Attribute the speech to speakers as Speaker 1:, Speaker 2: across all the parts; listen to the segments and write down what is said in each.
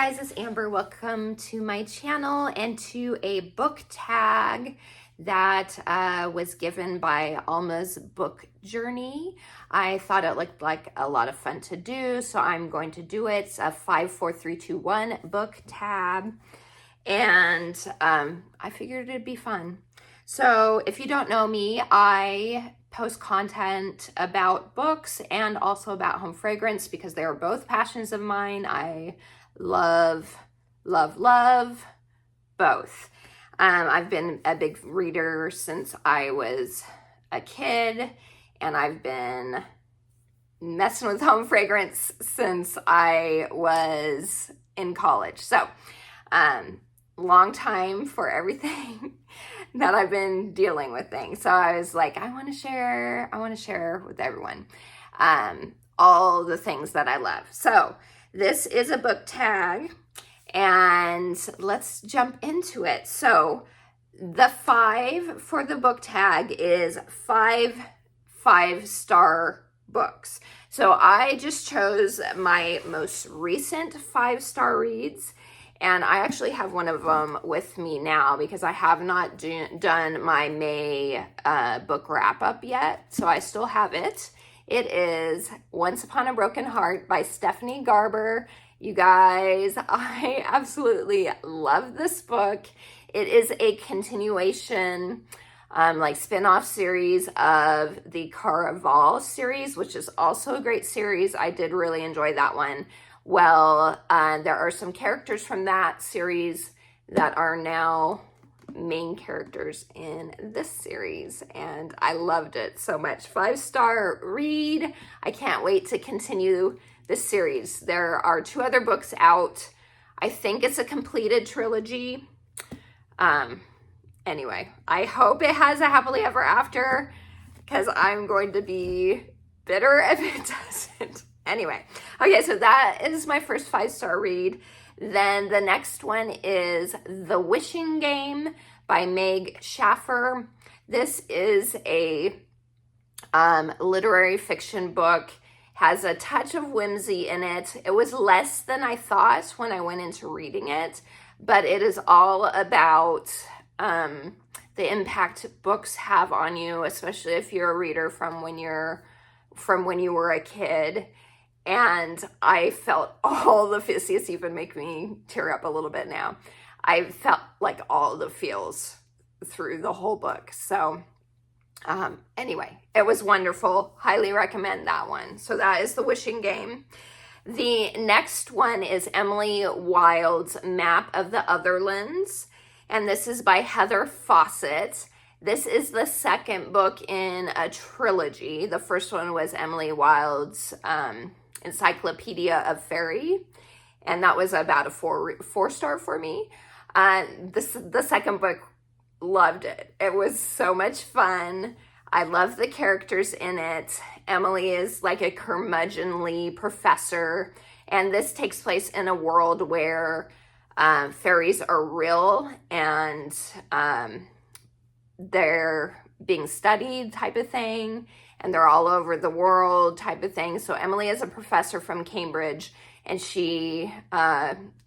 Speaker 1: guys, it's Amber. Welcome to my channel and to a book tag that was given by Alma's Book Journey. I thought it looked like a lot of fun to do, so I'm going to do it. It's a 5, 4, 3, 2, 1 book tab, and I figured it'd be fun. So if you don't know me, I post content about books and also about home fragrance because they are both passions of mine. I love both. I've been a big reader since I was a kid, and I've been messing with home fragrance since I was in college. So, long time for everything that I've been dealing with things. So I was like, I want to share with everyone all the things that I love. So this is a book tag, and let's jump into it. So the 5 for the book tag is 5 5-star books. So I just chose my most recent 5-star reads, and I actually have one of them with me now because I have not done my May book wrap up yet. So I still have it. It is Once Upon a Broken Heart by Stephanie Garber. You guys, I absolutely love this book. It is a continuation, like spin-off series of the Caraval series, which is also a great series. I did really enjoy that one. Well, there are some characters from that series that are now main characters in this series, and I loved it so much. 5-star read. I can't wait to continue this series. There are 2 other books out. I think it's a completed trilogy. Anyway, I hope it has a happily ever after, because I'm going to be bitter if it doesn't. Anyway, okay, so that is my first 5-star read. Then the next one is The Wishing Game by Meg Schaffer. This is a literary fiction book, has a touch of whimsy in it. It was less than I thought when I went into reading it, but it is all about the impact books have on you, especially if you're a reader from when you were a kid. And I felt all the feels. It's even make me tear up a little bit now. I felt like all the feels through the whole book. So anyway, it was wonderful. Highly recommend that one. So that is The Wishing Game. The next one is Emily Wilde's Map of the Otherlands, and this is by Heather Fawcett. This is the second book in a trilogy. The first one was Emily Wilde's Encyclopedia of Fairy, and that was about a 4-star for me. The second book, loved it. It was so much fun. I love the characters in it. Emily is like a curmudgeonly professor, and this takes place in a world where fairies are real and they're being studied type of thing, and they're all over the world type of thing. So Emily is a professor from Cambridge, and she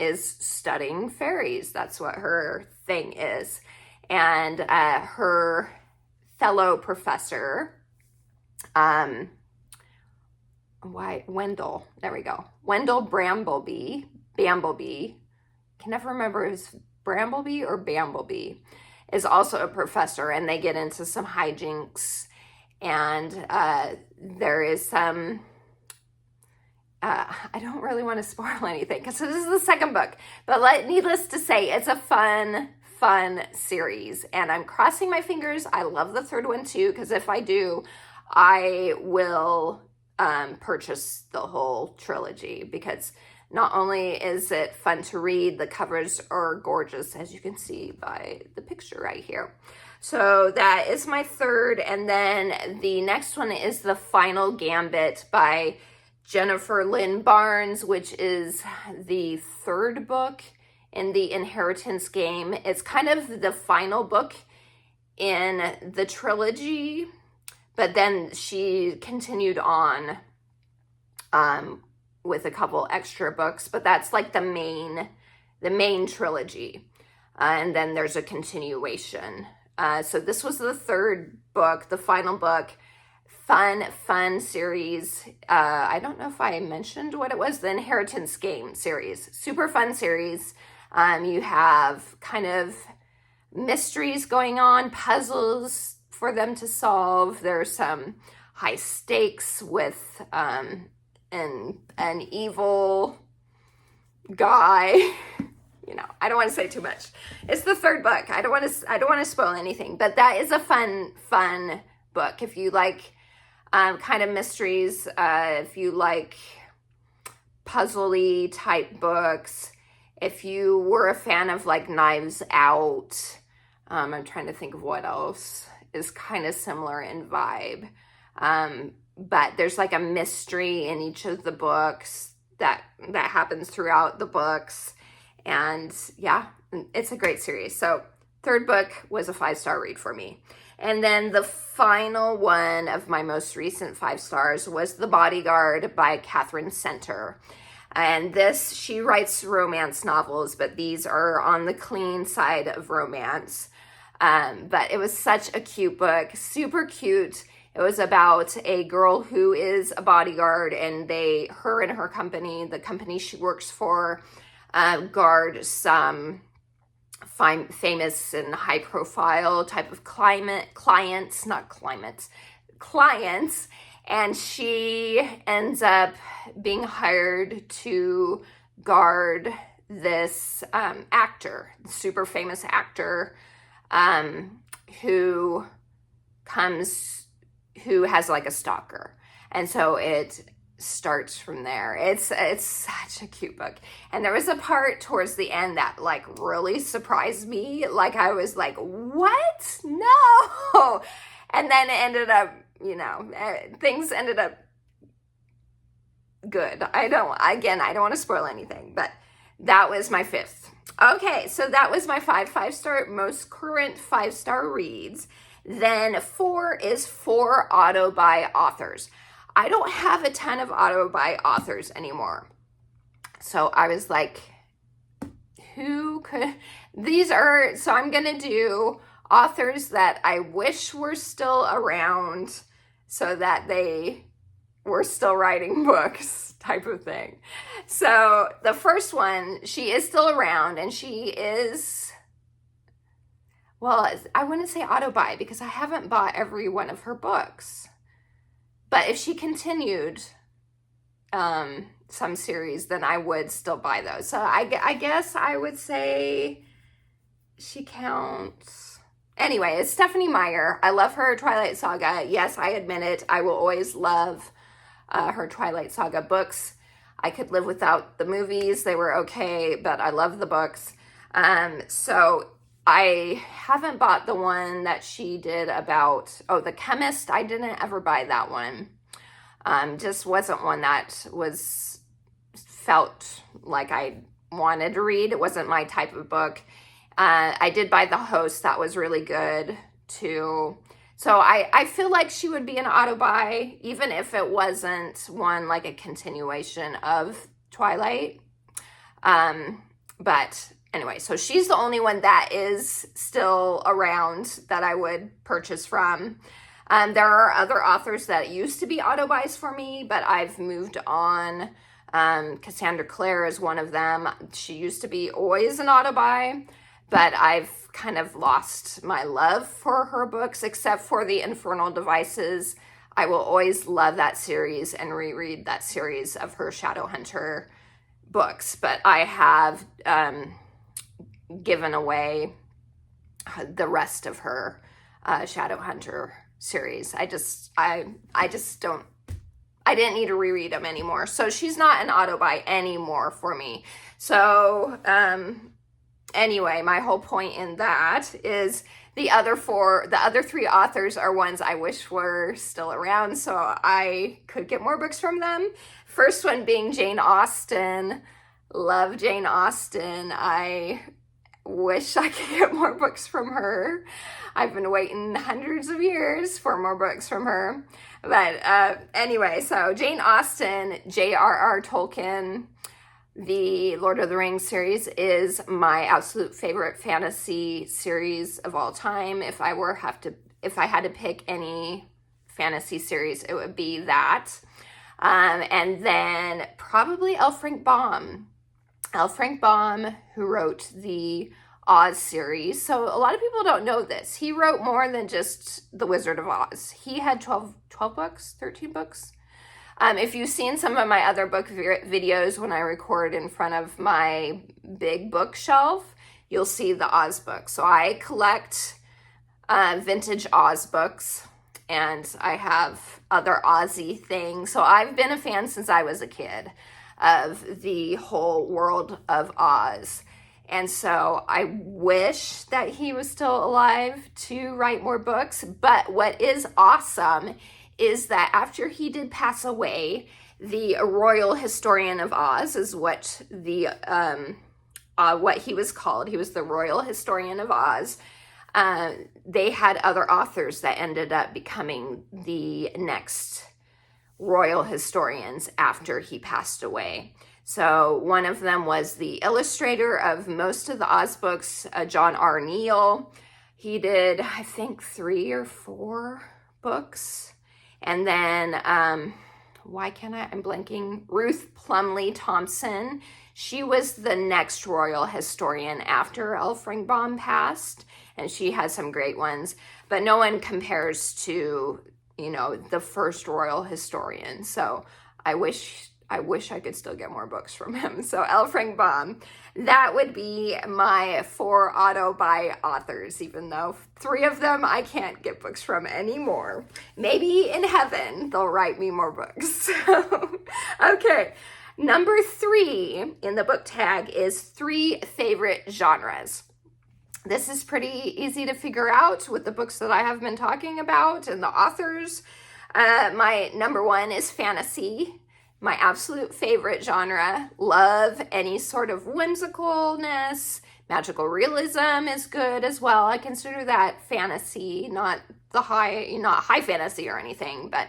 Speaker 1: is studying fairies. That's what her thing is. And her fellow professor, Wendell, there we go. Wendell Bambleby, can never remember if it's Brambleby or Bambleby, is also a professor, and they get into some hijinks, and there is some, I don't really want to spoil anything because this is the second book, but needless to say, it's a fun series, and I'm crossing my fingers. I love the third one too, because if I do, I will purchase the whole trilogy, because not only is it fun to read, the covers are gorgeous, as you can see by the picture right here. So that is my third, and then the next one is The Final Gambit by Jennifer Lynn Barnes, which is the third book in the Inheritance Game. It's kind of the final book in the trilogy, but then she continued on with a couple extra books, but that's like the main trilogy. And then there's a continuation. So this was the third book, the final book. Fun series. I don't know if I mentioned what it was. The Inheritance Game series. Super fun series. You have kind of mysteries going on, puzzles for them to solve. There's some high stakes with an evil guy. You know, I don't want to say too much. It's the third book. I don't want to spoil anything, but that is a fun book. If you like kind of mysteries, if you like puzzly type books, if you were a fan of like Knives Out, I'm trying to think of what else is kind of similar in vibe. But there's like a mystery in each of the books that happens throughout the books. And yeah, it's a great series. So third book was a 5-star read for me. And then the final one of my most recent 5 stars was The Bodyguard by Catherine Center. And this, she writes romance novels, but these are on the clean side of romance. But it was such a cute book, super cute. It was about a girl who is a bodyguard, and her and her company, the company she works for, guard some famous and high profile type of clients, and she ends up being hired to guard this super famous actor, who has like a stalker. And so it starts from there. It's such a cute book. And there was a part towards the end that like really surprised me. Like I was like, what? No. And then it ended up, things ended up good. I don't want to spoil anything, but that was my 5th. Okay, so that was my 5-star, most current 5-star reads. Then 4 is 4 auto-buy authors. I don't have a ton of auto-buy authors anymore. So I was like, so I'm going to do authors that I wish were still around so that they were still writing books type of thing. So the first one, she is still around, and she is, well, I wouldn't say auto-buy because I haven't bought every one of her books. But if she continued some series, then I would still buy those. So I guess I would say she counts. Anyway, it's Stephenie Meyer. I love her Twilight Saga. Yes, I admit it. I will always love her Twilight Saga books. I could live without the movies. They were okay, but I love the books. So I haven't bought the one that she did about, The Chemist. I didn't ever buy that one. Just wasn't one that felt like I wanted to read. It wasn't my type of book. I did buy The Host. That was really good too. So I feel like she would be an auto-buy, even if it wasn't one like a continuation of Twilight. But anyway, so she's the only one that is still around that I would purchase from. There are other authors that used to be auto-buys for me, but I've moved on. Cassandra Clare is one of them. She used to be always an auto-buy, but I've kind of lost my love for her books, except for The Infernal Devices. I will always love that series and reread that series of her Shadowhunter books, but I have given away the rest of her Shadowhunter series. I didn't need to reread them anymore. So she's not an auto-buy anymore for me. So anyway, my whole point in that is the other 3 authors are ones I wish were still around so I could get more books from them. First one being Jane Austen. Love Jane Austen. I wish I could get more books from her. I've been waiting hundreds of years for more books from her. But anyway, so Jane Austen, J.R.R. Tolkien, the Lord of the Rings series is my absolute favorite fantasy series of all time. If I had to pick any fantasy series, it would be that. And then probably L. Frank Baum. L. Frank Baum, who wrote the Oz series. So a lot of people don't know this. He wrote more than just The Wizard of Oz. He had 12 books, 13 books. If you've seen some of my other book videos when I record in front of my big bookshelf, you'll see the Oz books. So I collect vintage Oz books, and I have other Ozzy things. So I've been a fan since I was a kid of the whole world of Oz. And so I wish that he was still alive to write more books. But what is awesome is that after he did pass away, the royal historian of Oz is what what he was called. He was the royal historian of Oz. They had other authors that ended up becoming the next royal historians after he passed away. So one of them was the illustrator of most of the Oz books, John R. Neal. He did, I think, 3 or 4 books. And then, I'm blanking, Ruth Plumley Thompson. She was the next royal historian after L. Frank Baum passed, and she has some great ones. But no one compares to, the first royal historian. So I wish I could still get more books from him. So L. Frank Baum, that would be my 4 auto-buy authors, even though 3 of them I can't get books from anymore. Maybe in heaven they'll write me more books. Okay, number 3 in the book tag is 3 favorite genres. This is pretty easy to figure out with the books that I have been talking about and the authors. My number 1 is fantasy. My absolute favorite genre. Love any sort of whimsicalness. Magical realism is good as well. I consider that fantasy, not high fantasy or anything, but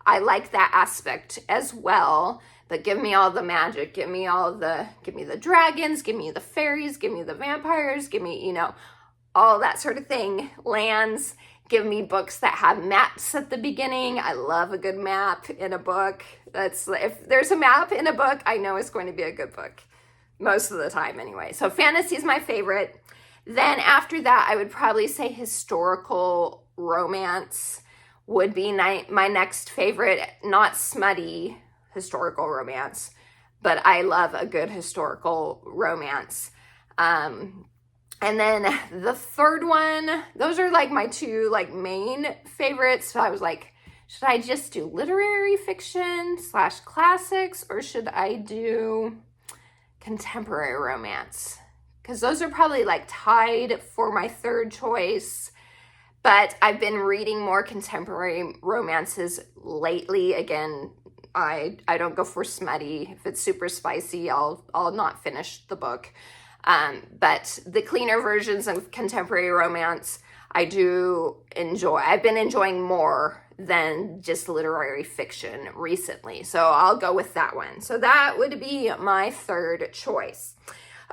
Speaker 1: I like that aspect as well. But give me all the magic, give me the dragons, give me the fairies, give me the vampires, give me, all that sort of thing. Lands. Give me books that have maps at the beginning. I love a good map in a book. If there's a map in a book, I know it's going to be a good book. Most of the time anyway. So fantasy is my favorite. Then after that, I would probably say historical romance would be my next favorite. Not smutty historical romance, but I love a good historical romance. And then the third one, those are like my 2 main favorites. So I was like, should I just do literary fiction / classics, or should I do contemporary romance? Because those are probably tied for my 3rd choice. But I've been reading more contemporary romances lately. Again, I don't go for smutty. If it's super spicy, I'll not finish the book. But the cleaner versions of contemporary romance, I do enjoy. I've been enjoying more than just literary fiction recently. So I'll go with that one. So that would be my 3rd choice.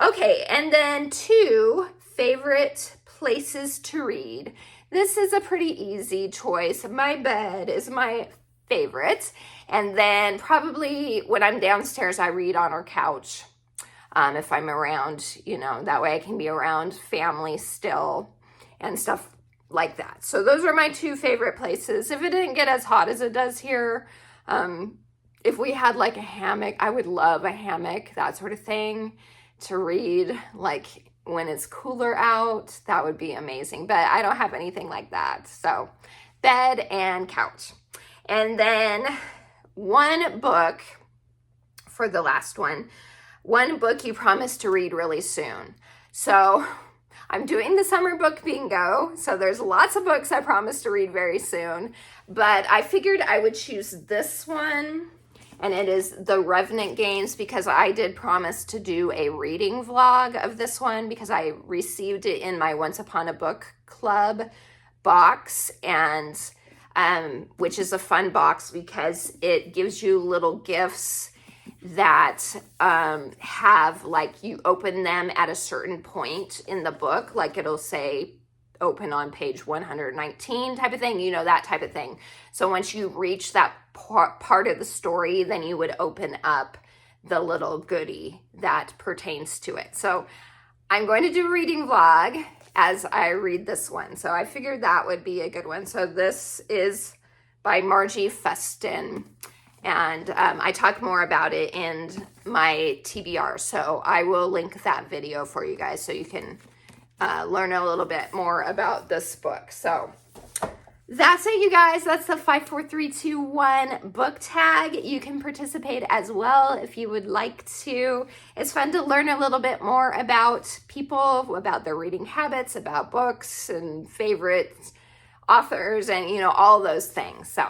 Speaker 1: Okay, and then 2 favorite places to read. This is a pretty easy choice. My bed is my favorite. And then probably when I'm downstairs, I read on our couch. If I'm around, that way I can be around family still and stuff like that. So those are my 2 favorite places. If it didn't get as hot as it does here, if we had a hammock, I would love a hammock, that sort of thing, to read when it's cooler out. That would be amazing, but I don't have anything like that. So bed and couch. And then 1 book for the last one. 1 book you promised to read really soon. So I'm doing the summer book bingo. So there's lots of books I promised to read very soon. But I figured I would choose this one and it is The Revenant Games, because I did promise to do a reading vlog of this one because I received it in my Once Upon a Book Club box, and which is a fun box because it gives you little gifts that have, like, you open them at a certain point in the book, like it'll say open on page 119 type of thing, you know, that type of thing. So once you reach that part of the story, then you would open up the little goodie that pertains to it. So I'm going to do a reading vlog as I read this one. So I figured that would be a good one. So this is by Margie Feston, and I talk more about it in my TBR. So I will link that video for you guys so you can learn a little bit more about this book. So that's it, you guys. That's the 5, 4, 3, 2, 1 book tag. You can participate as well if you would like to. It's fun to learn a little bit more about people, about their reading habits, about books and favorite authors, and, you know, all those things. So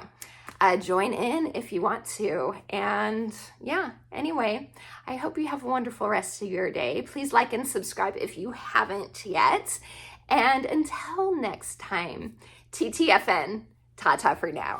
Speaker 1: join in if you want to. And yeah, anyway, I hope you have a wonderful rest of your day. Please like and subscribe if you haven't yet. And until next time, TTFN, ta-ta for now.